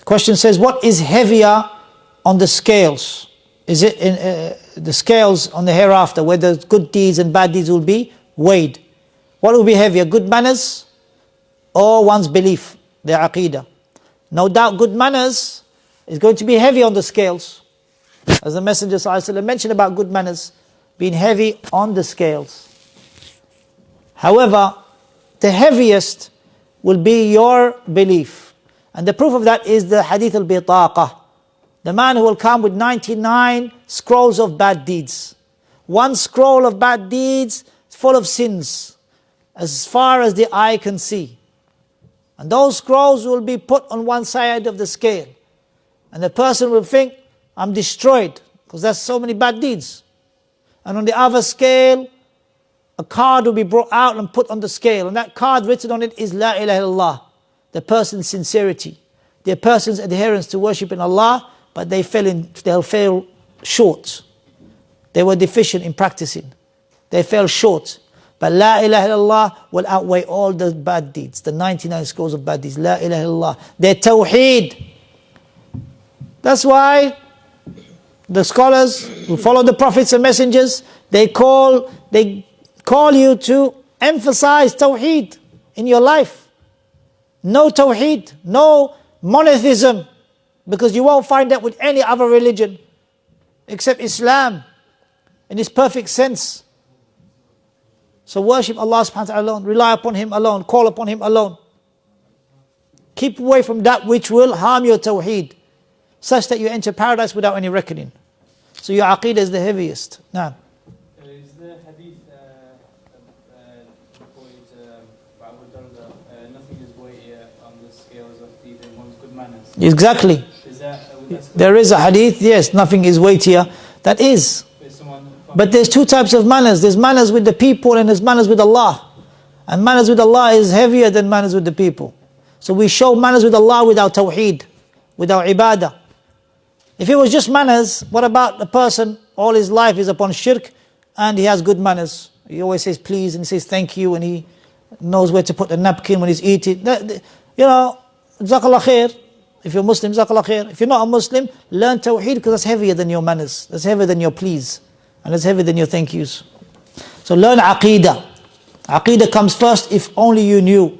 Question says, what is heavier on the scales? Is it in the scales on the hereafter, where the good deeds and bad deeds will be weighed? What will be heavier, good manners or one's belief, their aqeedah? No doubt good manners is going to be heavy on the scales. As the Messenger ﷺ mentioned about good manners being heavy on the scales. However, the heaviest will be your belief. And the proof of that is the hadith al-bitaqah. The man who will come with 99 scrolls of bad deeds. One scroll of bad deeds is full of sins, as far as the eye can see. And those scrolls will be put on one side of the scale. And the person will think, I'm destroyed, because there's so many bad deeds. And on the other scale, a card will be brought out and put on the scale. And that card written on it is La ilaha illallah. The person's sincerity. The person's adherence to worshiping Allah, but they'll fail short. They were deficient in practicing. They fell short. But La ilaha illallah will outweigh all the bad deeds, the 99 scores of bad deeds. La ilaha illallah. Their tawheed. That's why the scholars who follow the prophets and messengers, they call you to emphasize tawheed in your life. No tawheed, no monotheism, because you won't find that with any other religion except Islam in its perfect sense. So worship Allah subhanahu wa ta'ala alone, rely upon Him alone, call upon Him alone. Keep away from that which will harm your tawheed, such that you enter paradise without any reckoning. So your aqeedah is the heaviest. Now, is the hadith quoted by Abdulilah, nothing is weightier on the scales of deed than one's good manners? Exactly. There is a hadith, yes, nothing is weightier. That is. But there's two types of manners. There's manners with the people and there's manners with Allah. And manners with Allah is heavier than manners with the people. So we show manners with Allah with our tawheed, with our ibadah. If it was just manners, what about a person, all his life is upon shirk and he has good manners? He always says please and he says thank you and he knows where to put the napkin when he's eating. Jazakallah khair. If you're Muslim, jazakallah khair. If you're not a Muslim, learn tawheed, because that's heavier than your manners. That's heavier than your please. And that's heavier than your thank yous. So learn aqeedah. Aqeedah comes first. If only you knew